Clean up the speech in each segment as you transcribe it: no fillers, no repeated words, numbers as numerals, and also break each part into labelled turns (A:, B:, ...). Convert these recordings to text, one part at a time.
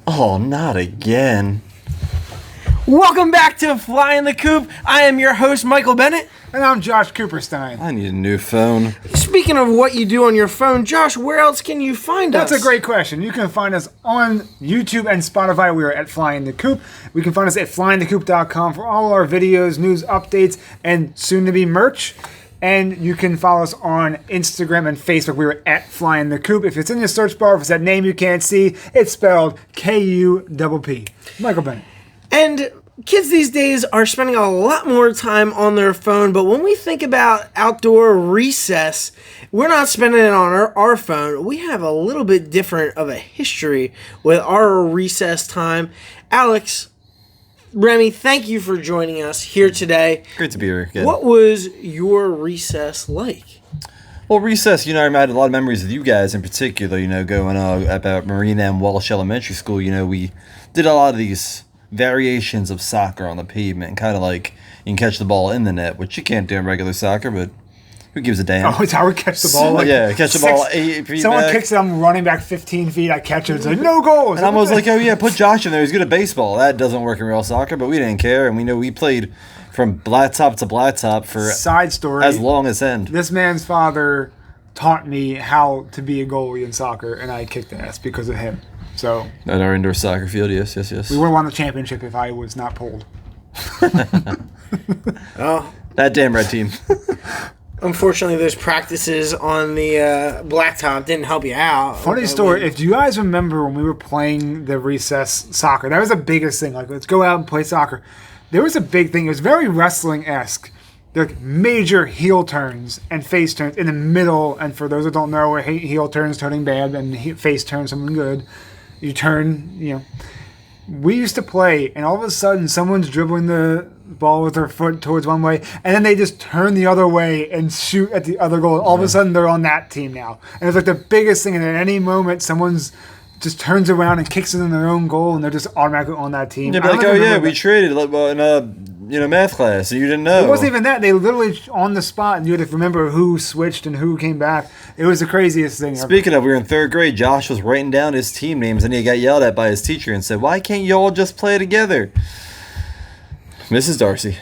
A: Oh, not again.
B: Welcome back to Flying the Kupp. I am your host, Michael Bennett.
C: And I'm Josh Kupperstein.
A: I need a new phone.
B: Speaking of what you do on your phone, Josh, where else can you find us?
C: That's a great question. You can find us on YouTube and Spotify. We are at Flying the Kupp. We can find us at flyingthekupp.com for all our videos, news, updates, and soon-to-be merch. And you can follow us on Instagram and Facebook. We are at Flying the Kupp. If it's in your search bar, if it's that name you can't see, it's spelled Kupp. Michael Bennett.
B: And kids these days are spending a lot more time on their phone, but when we think about outdoor recess, we're not spending it on our phone. We have a little bit different of a history with our recess time. Alex Remmey, thank you for joining us here today.
A: Great to be here again.
B: What was your recess like?
A: Well, recess, I had a lot of memories with you guys in particular, going about Marina and Walsh Elementary School. We did a lot of these variations of soccer on the pavement, and kind of like you can catch the ball in the net, which you can't do in regular soccer, but who gives a damn?
C: Oh, it's how we catch the ball.
A: Catch the ball 8 feet
C: Someone
A: back.
C: kicks it, I'm running back 15 feet, I catch it, it's like, no goals.
A: And I was like, oh yeah, put Josh in there, he's good at baseball. That doesn't work in real soccer, but we didn't care, and we played from blacktop to blacktop for
C: side story,
A: as long as end.
C: This man's father taught me how to be a goalie in soccer, and I kicked ass because of him. So
A: at our indoor soccer field, yes.
C: We would have won the championship if I was not pulled.
B: Oh,
A: that damn red team.
B: Unfortunately, those practices on the blacktop didn't help you out.
C: Funny story, if you guys remember when we were playing the recess soccer, that was the biggest thing. Like, let's go out and play soccer. There was a big thing. It was very wrestling-esque. Like major heel turns and face turns in the middle. And for those that don't know, heel turns turning bad and face turns something good. You turn, We used to play, and all of a sudden, someone's dribbling the ball with their foot towards one way, and then they just turn the other way and shoot at the other goal. All of a sudden, they're on that team now. And it's like the biggest thing, and at any moment, someone's just turns around and kicks it in their own goal, and they're just automatically on that team.
A: Yeah, like, oh yeah, we traded in math class, and you didn't know.
C: It wasn't even that. They literally on the spot, and you had to remember who switched and who came back. It was the craziest thing ever.
A: Speaking of, we were in third grade. Josh was writing down his team names, and he got yelled at by his teacher and said, "Why can't you all just play together?" Mrs. Darcy.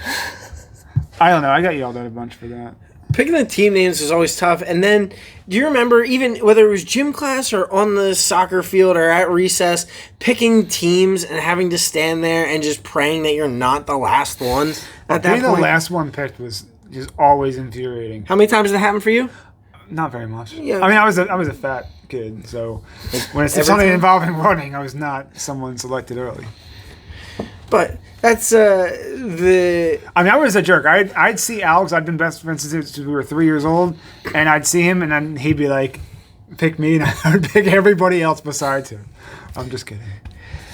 C: I don't know. I got yelled at a bunch for that.
B: Picking the team names was always tough. And then, do you remember, even whether it was gym class or on the soccer field or at recess, picking teams and having to stand there and just praying that you're not the last one at that point?
C: Being the last one picked was just always infuriating.
B: How many times did that happen for you?
C: Not very much.
B: Yeah.
C: I mean, I was a fat kid, so when it's something involving running, I was not someone selected early.
B: But that's the...
C: I mean, I was a jerk. I'd see Alex. I'd been best friends since we were 3 years old, and I'd see him, and then he'd be like, pick me, and I would pick everybody else besides him. I'm just kidding.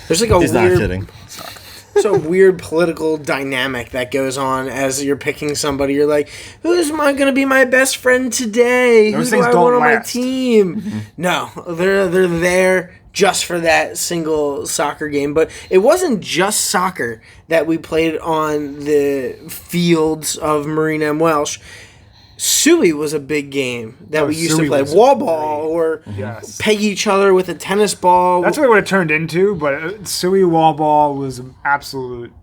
B: There's like a
A: He's
B: weird...
A: not kidding.
B: It's a weird political dynamic that goes on as you're picking somebody. You're like, who's going to be my best friend today?
C: Those
B: Who do
C: things
B: I
C: don't
B: want on my
C: last.
B: team?
A: Mm-hmm.
B: No, they're there just for that single soccer game. But it wasn't just soccer that we played on the fields of Marina and Welsh. Suey was a big game that we used to play. Wall ball or peg each other with a tennis ball.
C: That's what it would have turned into, but Suey wall ball was an absolute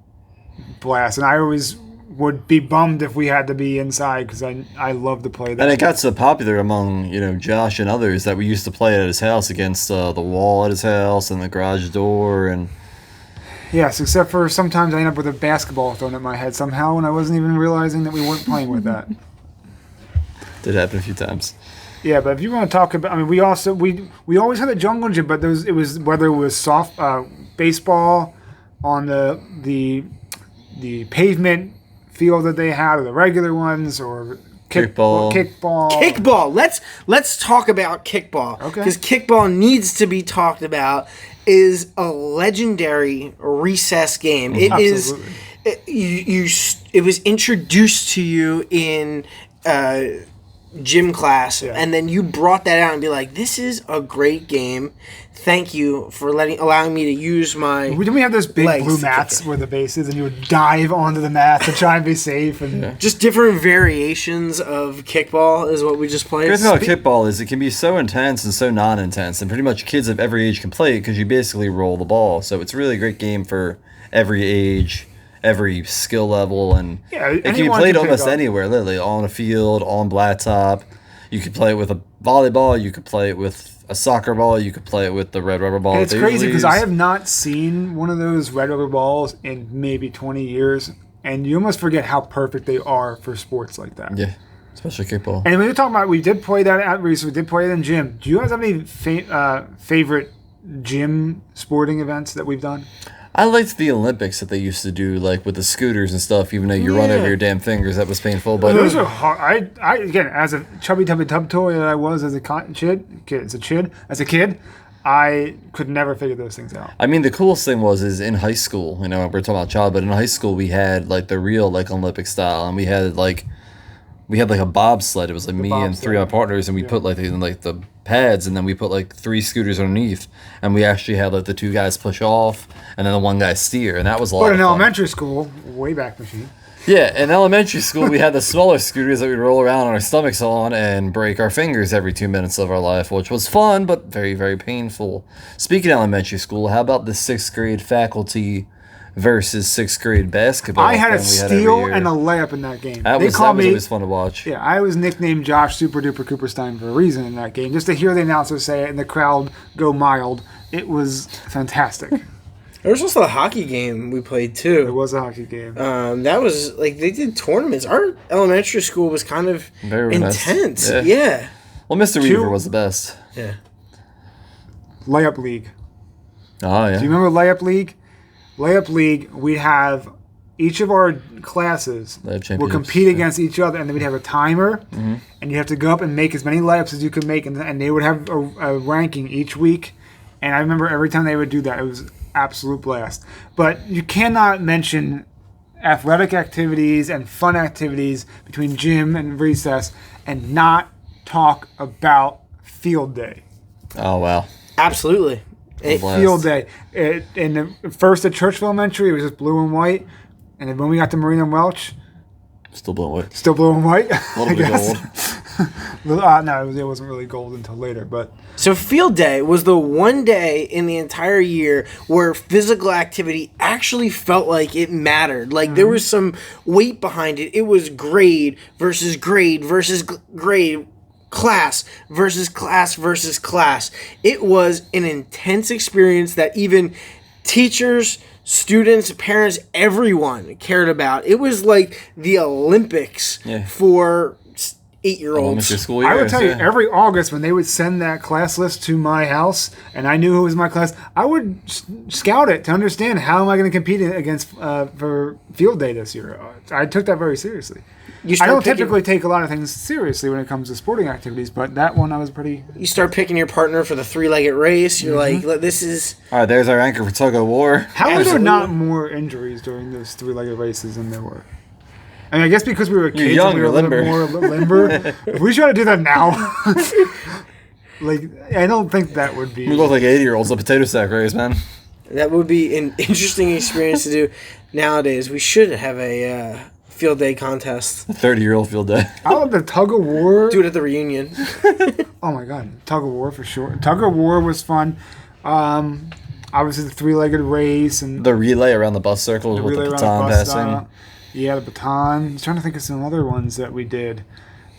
C: blast. And I always would be bummed if we had to be inside because I love to play that.
A: And it got so popular among, Josh and others that we used to play at his house against the wall at his house and the garage door. And
C: yes, except for sometimes I end up with a basketball thrown at my head somehow, and I wasn't even realizing that we weren't playing with that.
A: Did happen a few times.
C: Yeah, but if you want to talk about, I mean, we always had a jungle gym, but it was whether it was soft baseball on the pavement field that they had, or the regular ones, or
A: Kickball.
B: Kickball. Let's talk about kickball.
C: Okay.
B: Because kickball needs to be talked about. Is a legendary recess game. It
C: Absolutely.
B: It was introduced to you in gym class,
C: Yeah.
B: and then you brought that out and be like, "This is a great game. Thank you for allowing me to use my."
C: Didn't we have those big
B: legs
C: blue
B: to
C: mats
B: kick it.
C: where the base is, and you would dive onto the mat to try and be safe? And
B: Just different variations of kickball is what we just played.
A: The great thing about kickball is it can be so intense and so non-intense, and pretty much kids of every age can play it because you basically roll the ball. So it's really a great game for every age, every skill level, and
C: Yeah,
A: it can be
C: anyone
A: played
C: can pick
A: almost
C: up.
A: anywhere, literally on a field, on blacktop. You could play it with a volleyball. You could play it with a soccer ball. You could play it with the red rubber ball.
C: And
A: that
C: it's
A: they
C: crazy
A: usually
C: because
A: use.
C: I have not seen one of those red rubber balls in maybe 20 years, and you almost forget how perfect they are for sports like that.
A: Yeah, especially kickball.
C: And when you're talking about, we did play that at Reese, we did play it in gym. Do you guys have any favorite gym sporting events that we've done?
A: I liked the Olympics that they used to do, like with the scooters and stuff. Even though you run over
B: Yeah.
A: your damn fingers, that was painful. But
C: Those are hard. I again, as a chubby tubby tub toy that I was as a kid, I could never figure those things out.
A: I mean, the coolest thing is in high school. You know, we're talking about child, but in high school we had like the real like Olympic style, and we had like a bobsled. It was like me and three of
C: bobsled.
A: my partners, and we put like the pads, and then we put like 3 scooters underneath, and we actually had like the 2 guys push off, and then the 1 guy steer, and that was a lot
C: But
A: of
C: in
A: fun.
C: elementary school, way back machine.
A: Yeah, in elementary school we had the smaller scooters that we'd roll around on our stomachs on and break our fingers every 2 minutes of our life, which was fun but very, very painful. Speaking of elementary school, how about the 6th grade faculty versus 6th grade basketball?
C: I had a
A: thing we every
C: steal
A: year?
C: and a layup in that game.
A: That
C: They
A: was
C: called me.
A: always fun to watch.
C: Yeah, I was nicknamed Josh Super Duper Kupperstein for a reason in that game. Just to hear the announcer say it and the crowd go mild, it was fantastic.
B: There was also a hockey game we played
C: It
B: too.
C: was a hockey game.
B: That was like they did tournaments. Our elementary school was kind of
A: Very nice.
B: intense.
A: Yeah.
B: Yeah.
A: Well, Mr. Weaver was the best.
B: Yeah.
C: Layup league.
A: Oh, yeah.
C: Do you remember layup league? Layup league, we'd have each of our classes
A: Layup
C: would
A: championships,
C: compete
A: yeah.
C: against each other, and then we'd have a timer, and you have to go up and make as many layups as you could make, and they would have a ranking each week. And I remember every time they would do that, it was absolute blast. But you cannot mention athletic activities and fun activities between gym and recess and not talk about field day.
A: Oh, wow.
B: Absolutely.
A: Blast.
C: Field day. In the first at Churchville Elementary, it was just blue and white. And then when we got to Marina and Welch,
A: Still blowing away.
C: still blue and white.
A: A little bit gold.
C: No, it wasn't really gold until later. But
B: So field day was the one day in the entire year where physical activity actually felt like it mattered. Like there was some weight behind it. It was grade versus grade versus grade, class versus class versus class. It was an intense experience that even teachers, students, parents, everyone cared about. It was like the Olympics
A: Yeah.
B: for
A: Elementary
B: 8-year-olds.
A: school
C: I would
A: years,
C: tell you,
A: yeah.
C: every August when they would send that class list to my house, and I knew who was my class, I would scout it to understand how am I going to compete against for field day this year. I took that very seriously.
B: You
C: I
B: start
C: don't
B: picking-
C: typically take a lot of things seriously when it comes to sporting activities, but that one I was pretty.
B: You start picking your partner for the 3-legged race. You're like, this is
A: All right, there's our anchor for tug of war.
C: How were there
B: Absolutely.
C: not more injuries during those 3-legged races than there were? I mean, I guess because we were kids
A: young,
C: and we were a
A: you're
C: little
A: limber.
C: more limber. If we try to do that now, like I don't think that would be.
A: We look like 80-year-olds at potato sack race, man.
B: that would be an interesting experience to do. Nowadays, we should have a field day contest.
A: 30-year-old field day.
C: I love the tug of war.
B: Do it at the reunion.
C: Oh my god, tug of war for sure. Tug of war was fun. Obviously the 3-legged race and
A: The relay around the bus circles
C: the
A: with the
C: relay around
A: baton
C: the bus
A: passing.
C: stop. Yeah, the baton. I was trying to think of some other ones that we did.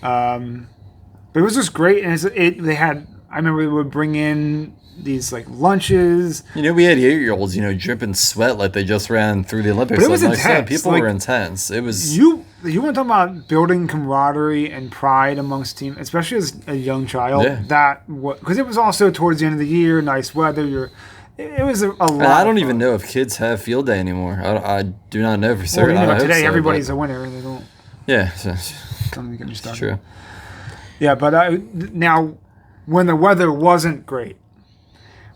C: But it was just great, and they had. I remember they would bring in these like lunches.
A: You know, we had 8-year-olds, dripping sweat like they just ran through the Olympics.
C: But it was
A: Like I said,
C: intense.
A: people
C: Like,
A: were intense. It was.
C: You want to talk about building camaraderie and pride amongst team, especially as a young child.
A: Yeah.
C: Because it was also towards the end of the year, nice weather. It was a lot.
A: And I don't
C: of
A: even
C: fun.
A: know if kids have field day anymore. I do not know for
C: Well,
A: certain. I hope
C: today
A: so,
C: everybody's
A: but-
C: a winner. They don't.
A: Yeah,
C: Don't even get me started.
A: true.
C: Yeah, but now, when the weather wasn't great,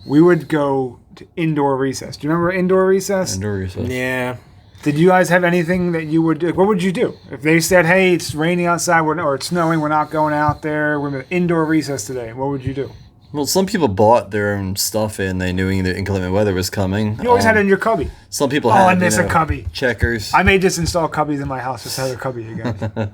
C: we would go to indoor recess. Do you remember indoor recess?
A: Indoor recess.
B: Yeah.
C: Did you guys have anything that you would? What would you do if they said, "Hey, it's raining outside, or it's snowing, we're not going out there. We're in indoor recess today." What would you do?
A: Well, some people bought their own stuff in. They knew the inclement weather was coming.
C: You always had it in your cubby.
A: Some people had,
C: I miss a cubby.
A: Checkers.
C: I may just install cubbies in my house just to have a cubby again.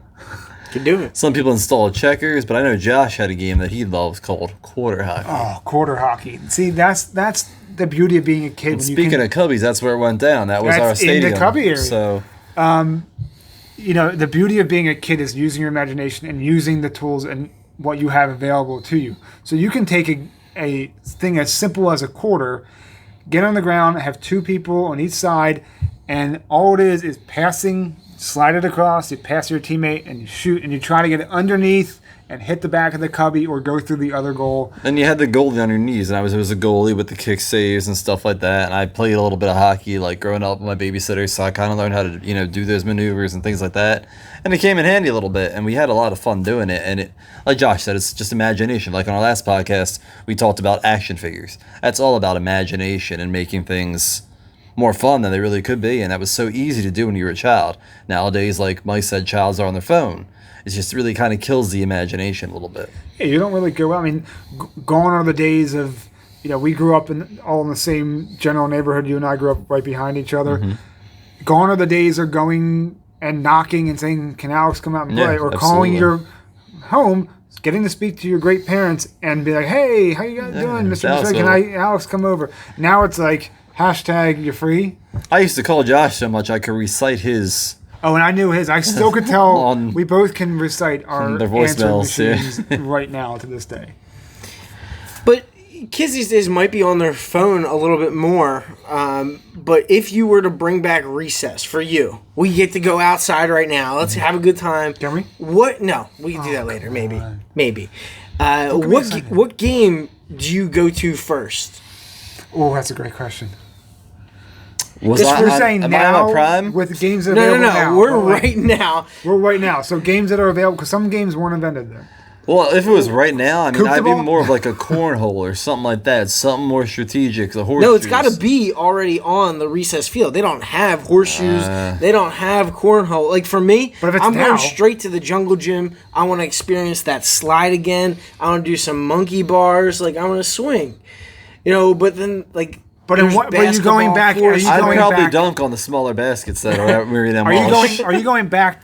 B: Can do it.
A: Some people installed checkers, but I know Josh had a game that he loves called quarter hockey.
C: Oh, quarter hockey. See, that's the beauty of being a kid.
A: Speaking of cubbies, that's where it went down. That was our stadium.
C: In the cubby area.
A: So,
C: the beauty of being a kid is using your imagination and using the tools and what you have available to you. So you can take a thing as simple as a quarter, get on the ground, have two people on each side, and all it is passing, slide it across, you pass your teammate, and you shoot, and you try to get it underneath and hit the back of the cubby or go through the other goal.
A: And you had the goalie on your knees, and I was a goalie with the kick saves and stuff like that. And I played a little bit of hockey, like growing up with my babysitter, so I kind of learned how to do those maneuvers and things like that. And it came in handy a little bit, and we had a lot of fun doing it. And it, like Josh said, it's just imagination. Like on our last podcast, we talked about action figures. That's all about imagination and making things more fun than they really could be. And that was so easy to do when you were a child. Nowadays, like Mike said, childs are on their phone. It just really kind of kills the imagination a little bit.
C: Yeah, you don't really go out. I mean, gone are the days of, we grew up all in the same general neighborhood. You and I grew up right behind each other. Mm-hmm. Gone are the days of going and knocking and saying, "Can Alex come out and play?" Or calling your home, getting to speak to your great parents and be like, "Hey, how you guys doing, Mr. Michelle? Can Alex come over?" Now it's like, #you're free.
A: I used to call Josh so much I could recite his...
C: Oh, and I knew his. I still could tell. We both can recite our
A: their
C: answer
A: voicemails
C: machines right now to this day.
B: But kids these days might be on their phone a little bit more. But if you were to bring back recess for you, we get to go outside right now. Let's have a good time.
C: Can we?
B: What? No, we can do that later. Maybe. What game do you go to first?
C: Oh, that's a great question.
A: We're
C: saying now
A: Prime?
C: with games that are available now.
B: No. We're right now.
C: We're right now. So games that are available, because some games weren't invented then.
A: Well, if it was right now, I mean, I'd be
C: Kupperstein?
A: more of like a cornhole or something like that. Something more strategic. The horseshoes.
B: No, it's got to be already on the recess field. They don't have horseshoes. They don't have cornhole. Like for me,
C: but if it's
B: I'm
C: now,
B: going straight to the jungle gym. I want to experience that slide again. I want to do some monkey bars. Like I want to swing. But then like.
C: But are you going back?
A: I'd probably dunk on the smaller baskets that are at Meridian Walsh.
C: Are you going back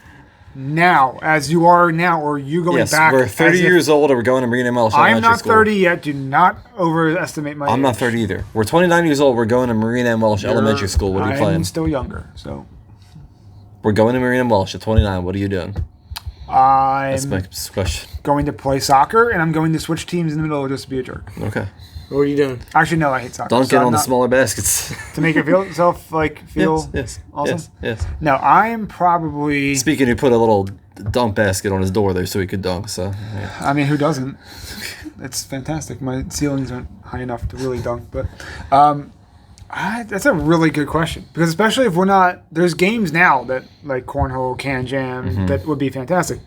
C: now, as you are now, or are you going back?
A: We're 30 years old, and we're going to Meridian Walsh.
C: I'm not 30 yet. Do not overestimate my age.
A: I'm not 30 either. We're 29 years old. We're going to Meridian Walsh Elementary School. What are you playing?
C: I'm still younger, so.
A: We're going to Meridian Walsh at 29. What are you doing? That's my question.
C: Going to play soccer, and I'm going to switch teams in the middle just to be a jerk.
A: Okay.
B: What are you doing?
C: Actually, no, I hate soccer.
A: Dunking on the smaller baskets.
C: To make it feel
A: yes,
C: awesome?
A: Yes.
C: No, I'm probably...
A: Speaking, he put a little dunk basket on his door there so he could dunk. So, yeah.
C: I mean, who doesn't? It's fantastic. My ceilings aren't high enough to really dunk, but... that's a really good question. Because especially if we're not... There's games now that, like Cornhole, Can Jam, that would be fantastic.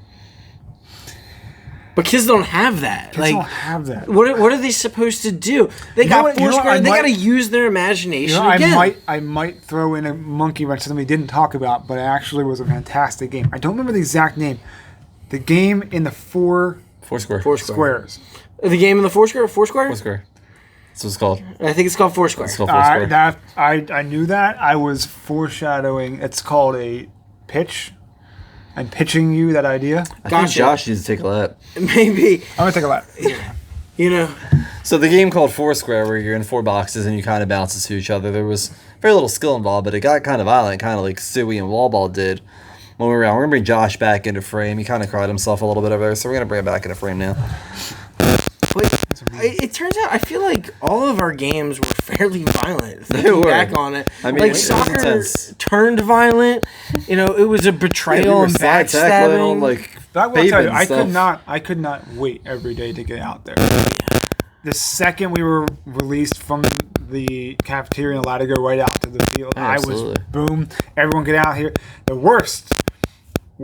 B: But kids don't have that.
C: Kids don't have that.
B: What are they supposed to do? They got Foursquare. They got to use their imagination again.
C: I might throw in a monkey wrench, something we didn't talk about, but it actually was a fantastic game. I don't remember the exact name. The game in the four squares.
B: The game in the Foursquare? Foursquare?
A: Foursquare. That's what it's called.
B: I think it's called Foursquare.
A: It's called Foursquare.
C: I knew that. I was foreshadowing. It's called a pitch. I'm pitching you that idea.
A: I think Josh needs to take a lap.
B: Maybe.
C: I'm going to take a lap.
A: So the game called Foursquare, where you're in 4 boxes and you kind of bounce to each other, there was very little skill involved, but it got kind of violent, kind of like Stewie and Wallball did when we were around. We're going to bring Josh back into frame. He kind of cried himself a little bit over there, so we're going to bring him back into frame now.
B: But it turns out I feel like all of our games were fairly violent.
A: They were.
B: Back on it,
A: I mean,
B: like soccer turned violent. It was a betrayal and backstabbing.
C: But I will tell you, I could not wait every day to get out there. The second we were released from the cafeteria and allowed to go right out to the field, I was boom. Everyone get out here. The worst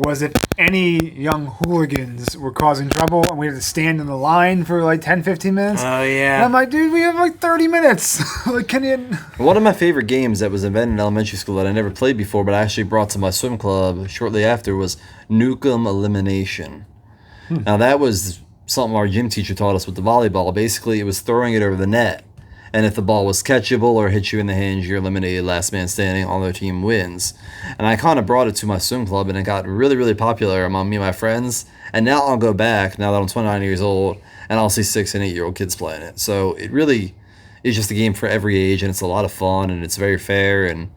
C: was if any young hooligans were causing trouble and we had to stand in the line for like 10, 15 minutes.
B: Oh,
C: And
B: yeah.
C: I'm like, dude, we have like 30 minutes. Like, can you...
A: One of my favorite games that was invented in elementary school that I never played before, but I actually brought to my swim club shortly after was Nukem Elimination. Now, that was something our gym teacher taught us with the volleyball. Basically, it was throwing it over the net. And if the ball was catchable or hit you in the hands, you're eliminated. Last man standing on their team wins. And I kind of brought it to my swim club, and it got really, really popular among me and my friends. And now I'll go back, now that I'm 29 years old, and I'll see 6 and 8-year-old kids playing it. So it really is just a game for every age, and it's a lot of fun, and it's very fair. And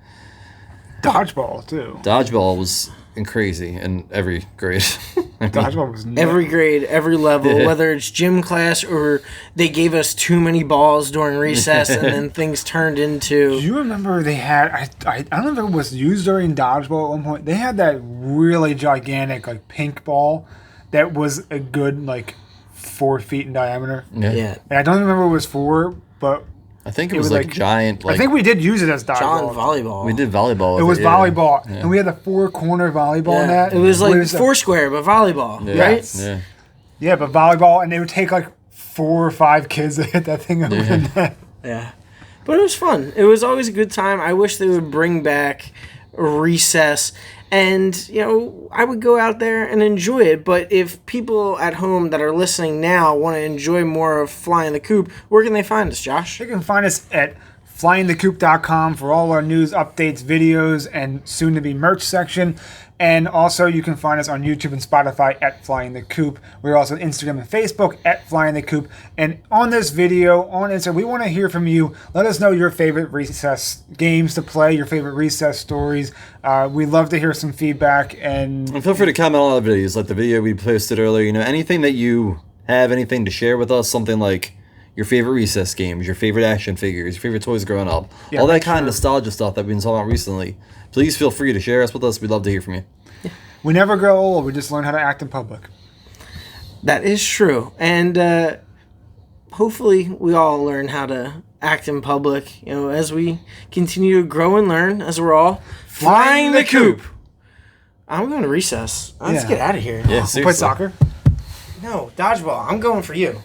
C: Dodgeball, too.
A: dodgeball was crazy in every grade. I mean,
C: Dodgeball was nuts.
B: Every grade, every level,
A: Yeah.
B: whether it's gym class or they gave us too many balls during recess and then things turned
C: Do
B: into...
C: you remember they had, I don't know if it was used during dodgeball at one point, they had that really gigantic like pink ball that was a good like 4 feet in diameter.
B: Yeah.
C: And I don't remember what it was for, but
A: I think it
C: It
A: was
C: was
A: like
C: like-
A: giant. Like
C: I think we did use it as
B: John
C: dodgeball.
B: volleyball.
A: we did volleyball.
C: It
A: with
C: was
A: yeah.
C: volleyball,
A: Yeah.
C: and we had the 4-corner volleyball
B: Yeah.
C: in that.
B: It was like
C: Where
B: Foursquare, but volleyball,
A: Yeah.
B: right?
C: Yes.
A: Yeah.
C: Yeah, but volleyball, and they would take like 4 or 5 kids to hit that thing over
A: Yeah.
C: the net.
B: Yeah. But it was fun. It was always a good time. I wish they would bring back recess. And, you know, I would go out there and enjoy it. But if people at home that are listening now want to enjoy more of Flying the Coop, where can they find us, Josh?
C: You can find us at flyingthecoop.com for all our news, updates, videos, and soon-to-be merch section. And also, you can find us on YouTube and Spotify at Flying the Coop. We're also on Instagram and Facebook at Flying the Coop. And on this video, on Instagram, we want to hear from you. Let us know your favorite recess games to play, your favorite recess stories. We'd love to hear some feedback. And
A: And feel free to comment on all the videos, like the video we posted earlier. You know, anything that you have, anything to share with us, something like your favorite recess games, your favorite action figures, your favorite toys growing up, all that kind of nostalgia stuff that we've been talking about recently. Please feel free to share us with us. We'd love to hear from you.
C: we never grow old. We just learn how to act in public.
B: That is true. And hopefully we all learn how to act in public, you know, as we continue to grow and learn, as we're all Flying the Coop. I'm going to recess. Let's
C: Yeah.
B: get out of here.
A: Yeah,
C: We'll
A: seriously.
C: play soccer.
B: No, dodgeball. I'm going for you.